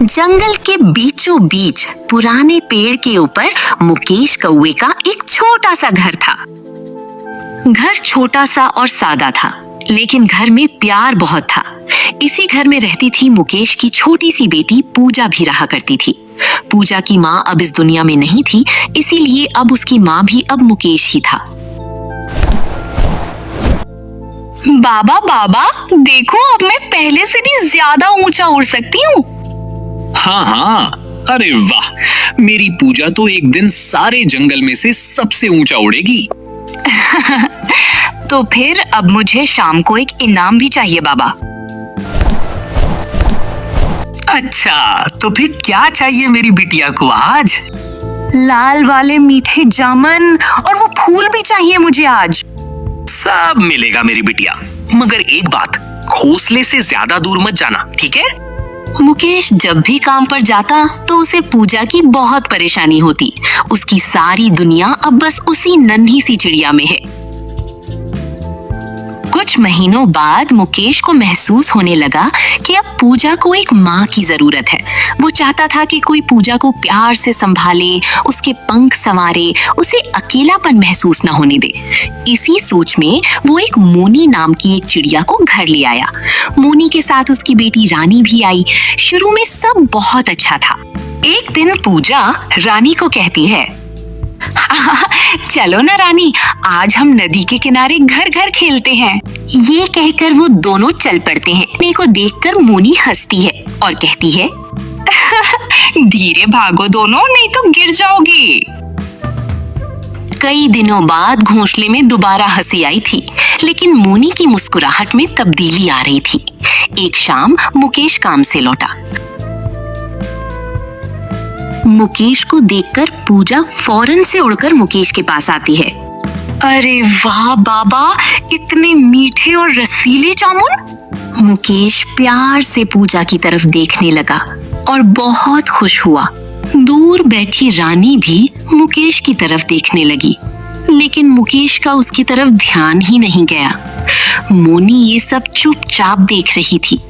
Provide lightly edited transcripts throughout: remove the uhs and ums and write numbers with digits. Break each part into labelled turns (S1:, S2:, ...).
S1: जंगल के बीचों बीच पुराने पेड़ के ऊपर मुकेश कौवे का एक छोटा सा घर था। घर छोटा सा और सादा था, लेकिन घर में प्यार बहुत था। इसी घर में रहती थी मुकेश की छोटी सी बेटी पूजा भी रहा करती थी। पूजा की माँ अब इस दुनिया में नहीं थी, इसीलिए अब उसकी माँ भी अब मुकेश ही था।
S2: बाबा बाबा देखो, अब मैं पहले से भी ज्यादा ऊंचा उड़ सकती हूँ।
S3: हाँ हाँ, अरे वाह, मेरी पूजा तो एक दिन सारे जंगल में से सबसे ऊंचा उड़ेगी।
S2: तो फिर अब मुझे शाम को एक इनाम भी चाहिए बाबा।
S4: अच्छा, तो फिर क्या चाहिए मेरी बिटिया को आज?
S2: लाल वाले मीठे जामुन और वो फूल भी चाहिए मुझे आज।
S4: सब मिलेगा मेरी बिटिया, मगर एक बात, घोंसले से ज्यादा दूर मत जाना, ठीक है?
S1: मुकेश जब भी काम पर जाता तो उसे पूजा की बहुत परेशानी होती। उसकी सारी दुनिया अब बस उसी नन्ही सी चिड़िया में है। कुछ महीनों बाद मुकेश को महसूस होने लगा कि अब पूजा को एक माँ की जरूरत है। वो चाहता था कि कोई पूजा को प्यार से संभाले, उसके पंख संवारे, उसे अकेलापन महसूस न होने दे। इसी सोच में वो एक मोनी नाम की एक चिड़िया को घर ले आया। मोनी के साथ उसकी बेटी रानी भी आई। शुरू में सब बहुत अच्छा था। एक दिन पूजा रानी को कहती है,
S2: चलो ना रानी, आज हम नदी के किनारे घर घर खेलते हैं।
S1: ये कहकर वो दोनों चल पड़ते हैं। मोनी को देखकर मोनी हंसती है और कहती है,
S2: धीरे भागो दोनों, नहीं तो गिर जाओगे।
S1: कई दिनों बाद घोंसले में दोबारा हंसी आई थी, लेकिन मोनी की मुस्कुराहट में तब्दीली आ रही थी। एक शाम मुकेश काम से लौटा। मुकेश को देखकर पूजा फौरन से उड़कर मुकेश के पास आती है।
S2: अरे वाह बाबा, इतने मीठे और रसीले जामुन।
S1: मुकेश प्यार से पूजा की तरफ देखने लगा और बहुत खुश हुआ। दूर बैठी रानी भी मुकेश की तरफ देखने लगी, लेकिन मुकेश का उसकी तरफ ध्यान ही नहीं गया। मोनी ये सब चुपचाप देख रही थी।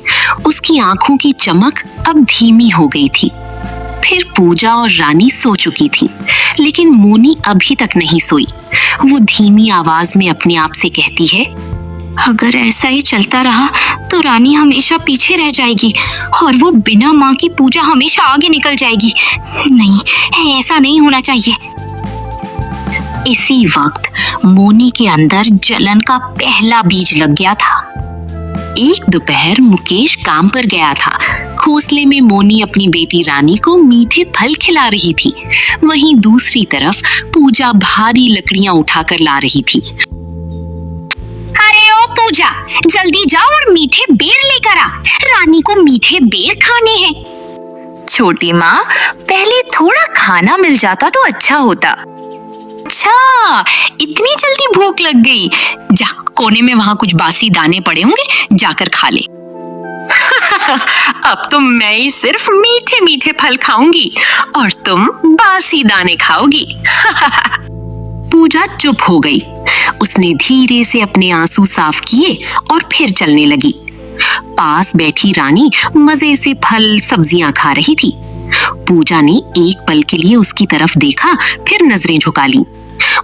S1: उसकी आंखों की चमक अब धीमी हो गई थी। फिर पूजा और रानी सो चुकी थी, लेकिन मोनी अभी तक नहीं सोई। वो धीमी आवाज में अपने आप से कहती है,
S2: अगर ऐसा ही चलता रहा तो रानी हमेशा पीछे रह जाएगी और वो बिना माँ की पूजा हमेशा आगे निकल जाएगी। नहीं, ऐसा नहीं होना चाहिए।
S1: इसी वक्त मोनी के अंदर जलन का पहला बीज लग गया था। एक दोपहर मुकेश काम पर गया था। घोंसले में मोनी अपनी बेटी रानी को मीठे फल खिला रही थी। वहीं दूसरी तरफ पूजा भारी लकड़ियां उठाकर ला रही थी।
S2: अरे ओ पूजा, जल्दी जाओ और मीठे बेर लेकर आ। रानी को मीठे बेर खाने हैं। छोटी माँ, पहले थोड़ा खाना मिल जाता तो अच्छा होता। अच्छा, इतनी जल्दी भूख लग गई। जा, कोने में वहां कुछ बासी दाने पड़े होंगे, जाकर खा ले।
S1: अब तो मैं ही सिर्फ मीठे मीठे फल खाऊंगी और तुम बासी दाने खाओगी। पूजा चुप हो गई। उसने धीरे से अपने आंसू साफ किए और फिर चलने लगी। पास बैठी रानी मजे से फल सब्जियां खा रही थी। पूजा ने एक पल के लिए उसकी तरफ देखा, फिर नजरें झुका ली।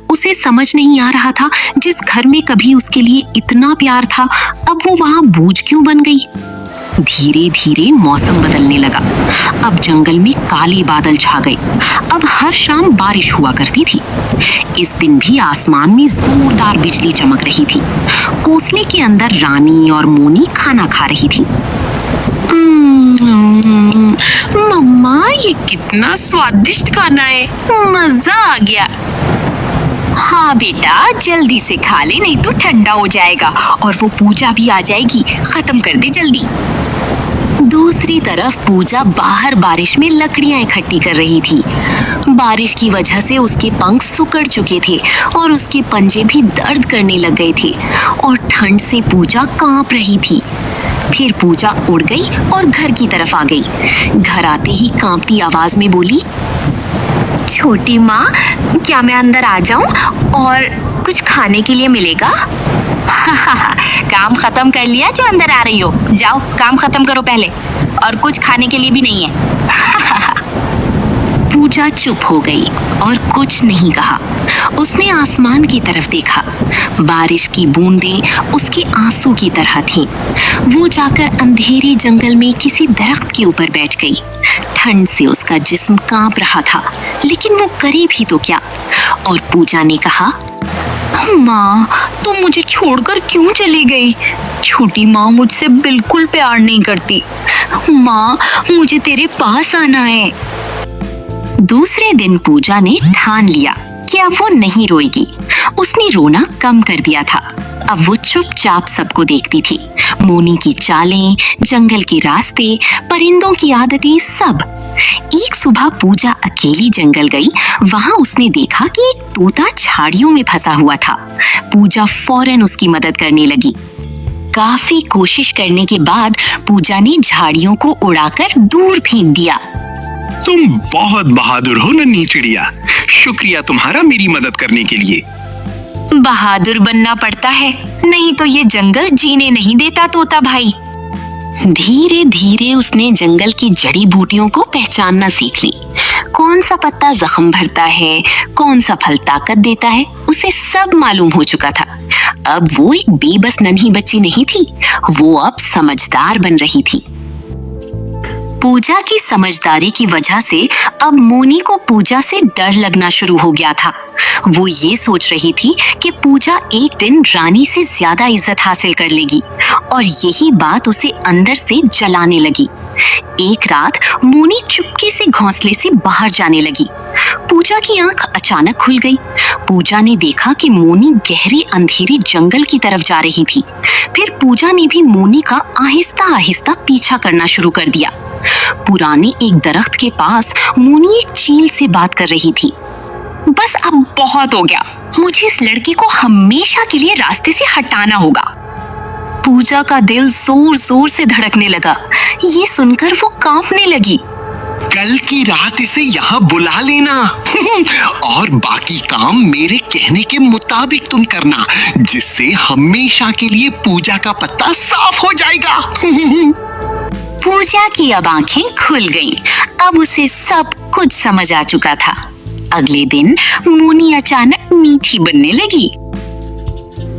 S1: उसे समझ नहीं आ रहा था, जिस घर में कभी उसके लिए इतना प्यार था, अब वो वहां बोझ क्यों बन गई। धीरे धीरे मौसम बदलने लगा। अब जंगल में काले बादल छा गए। अब हर शाम बारिश हुआ करती थी। इस दिन भी आसमान में जोरदार बिजली चमक रही थी। घोंसले के अंदर रानी और मोनी खाना खा रही थी। मम्मा, ये कितना स्वादिष्ट खाना है, मजा आ गया।
S2: हाँ बेटा, जल्दी से खा ले, नहीं तो ठंडा हो जाएगा और वो पूजा भी आ जाएगी। खत्म कर दे जल्दी।
S1: दूसरी तरफ पूजा बाहर बारिश में लकड़ियां इकट्ठी कर रही थी। बारिश की वजह से उसके पंख सिकुड़ चुके थे और उसके पंजे भी दर्द करने लग गए थे और ठंड से पूजा कांप रही थी। फिर पूजा उड़ गई और घर की तरफ आ गई। घर आते ही कांपती आवाज में बोली,
S2: छोटी माँ, क्या मैं अंदर आ जाऊं और कुछ खाने के लिए मिलेगा? काम खत्म कर लिया जो अंदर आ रही हो? जाओ, काम खत्म करो पहले। और कुछ खाने के लिए भी नहीं है।
S1: पूजा चुप हो गई और कुछ नहीं कहा। उसने आसमान की तरफ देखा। बारिश की बूंदें उसके आंसू की तरह थीं। वो जाकर अंधेरे जंगल में किसी दरख्त के ऊपर बैठ गई। ठंड से उसका जिस्म कांप रहा था, लेकिन वो करे भी तो क्या। और पूजा ने कहा,
S2: माँ, तुम मुझे छोड़कर क्यों चली गई? छोटी माँ मुझसे बिल्कुल प्यार नहीं करती। माँ, मुझे तेरे पास आना है।
S1: दूसरे दिन पूजा ने ठान लिया कि अब वो नहीं रोएगी। उसने रोना कम कर दिया था। अब वो चुपचाप सबको देखती थी। मोनी की चालें, जंगल के रास्ते, परिंदों की आदतें, सब। एक सुबह पूजा अकेली जंगल गई। वहां उसने देखा कि एक तोता झाड़ियों में फंसा हुआ था। पूजा फौरन उसकी मदद करने लगी। काफी कोशिश करने के बाद पूजा ने झाड़ियों को उड़ाकर दूर फेंक दिया।
S5: तुम बहुत बहादुर हो नन्ही चिड़िया। शुक्रिया तुम्हारा मेरी मदद करने के लिए।
S2: बहादुर बनना पड़ता है, नहीं तो ये जंगल जीने नहीं देता तोता भाई।
S1: धीरे धीरे उसने जंगल की जड़ी बूटियों को पहचानना सीख ली। कौन सा पत्ता जख्म भरता है, कौन सा फल ताकत देता है, उसे सब मालूम हो चुका था। अब वो एक बेबस नन्ही बच्ची नहीं थी, वो अब समझदार बन रही थी। पूजा की समझदारी की वजह से अब मोनी को पूजा से डर लगना शुरू हो गया था। वो ये सोच रही थी कि पूजा एक दिन रानी से ज्यादा इज्जत हासिल कर लेगी और यही बात उसे अंदर से जलाने लगी। एक रात मोनी चुपके से घोंसले से बाहर जाने लगी। पूजा की आंख अचानक खुल गई। पूजा ने देखा कि मोनी गहरे अंधेरे जंगल की तरफ जा रही थी। फिर पूजा ने भी मोनी का आहिस्ता आहिस्ता पीछा करना शुरू कर दिया। पुराने एक दरख्त के पास मोनी एक चील से बात कर रही थी। बस अब बहुत हो गया, मुझे इस लड़की को हमेशा के लिए रास्ते से हटाना होगा। पूजा का दिल जोर जोर से धड़कने लगा। ये सुनकर वो कांपने लगी।
S5: कल की रात इसे यहाँ बुला लेना और बाकी काम मेरे कहने के मुताबिक तुम करना, जिससे हमेशा के लिए पूजा का पत्ता साफ हो जाएगा।
S1: पूजा की अब आंखें खुल गईं। अब उसे सब कुछ समझ आ चुका था। अगले दिन मोनी अचानक मीठी बनने लगी।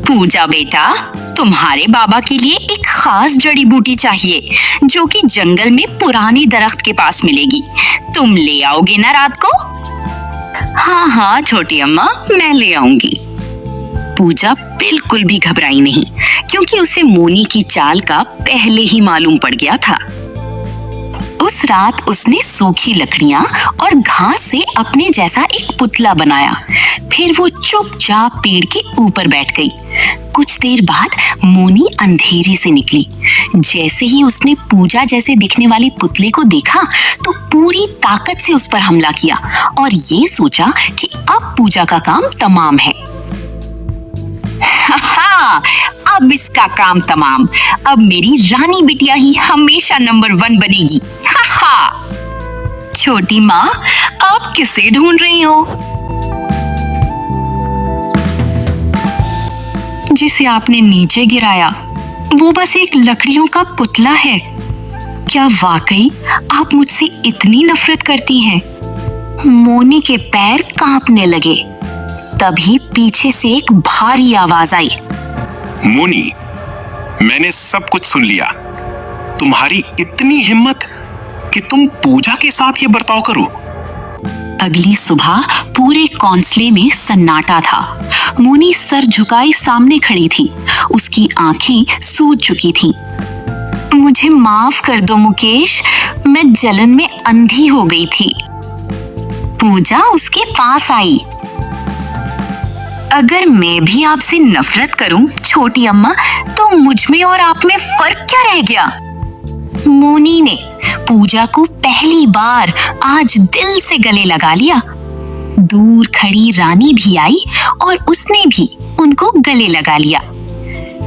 S2: पूजा बेटा, तुम्हारे बाबा के लिए एक खास जड़ी बूटी चाहिए जो कि जंगल में पुराने दरख्त के पास मिलेगी। तुम ले आओगे ना रात को?
S1: हाँ हाँ छोटी अम्मा, मैं ले आऊंगी। पूजा बिल्कुल भी घबराई नहीं, क्योंकि उसे मोनी की चाल का पहले ही मालूम पड़ गया था। उस रात उसने सूखी लकड़ियां और घास से अपने जैसा एक पुतला बनाया। फिर वो चुपचाप पेड़ के ऊपर बैठ गई। कुछ देर बाद मोनी अंधेरे से निकली। जैसे ही उसने पूजा जैसे दिखने वाले पुतले को देखा तो पूरी ताकत से उस पर हमला किया और ये सोचा कि अब पूजा का काम तमाम है।
S2: हाँ, अब इसका काम तमाम। अब मेरी रानी बिटिया ही हमेशा नंबर 1 बनेगी। हाँ। छोटी माँ, आप किसे ढूंढ रही हो?
S1: जिसे आपने नीचे गिराया, वो बस एक लकड़ियों का पुतला है। क्या वाकई आप मुझसे इतनी नफरत करती हैं? मोनी के पैर कांपने लगे। तभी पीछे से एक भारी आवाज आई।
S5: मोनी, मैंने सब कुछ सुन लिया। तुम्हारी इतनी हिम्मत कि तुम पूजा के साथ ये बर्ताव करो।
S1: अगली सुबह पूरे कौंसले में सन्नाटा था। मोनी सर झुकाए सामने खड़ी थी। उसकी आंखें सूज चुकी थीं। मुझे माफ कर दो मुकेश, मैं जलन में अंधी हो गई थी। पूजा उसके पास आई।
S2: अगर मैं भी आपसे नफरत करूं छोटी अम्मा, तो मुझ में और आप में फर्क क्या रह गया?
S1: मोनी ने पूजा को पहली बार आज दिल से गले लगा लिया। दूर खड़ी रानी भी आई और उसने भी उनको गले लगा लिया।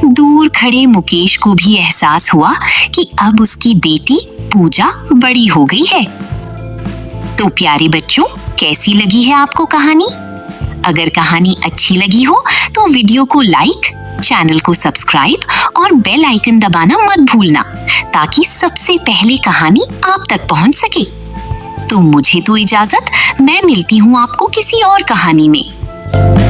S1: दूर खड़े मुकेश को भी एहसास हुआ कि अब उसकी बेटी पूजा बड़ी हो गई है। तो प्यारे बच्चों, कैसी लगी है आपको कहानी? अगर कहानी अच्छी लगी हो तो वीडियो को लाइक, चैनल को सब्सक्राइब और बेल आइकन दबाना मत भूलना, ताकि सबसे पहले कहानी आप तक पहुंच सके। तो मुझे तो इजाजत, मैं मिलती हूँ आपको किसी और कहानी में।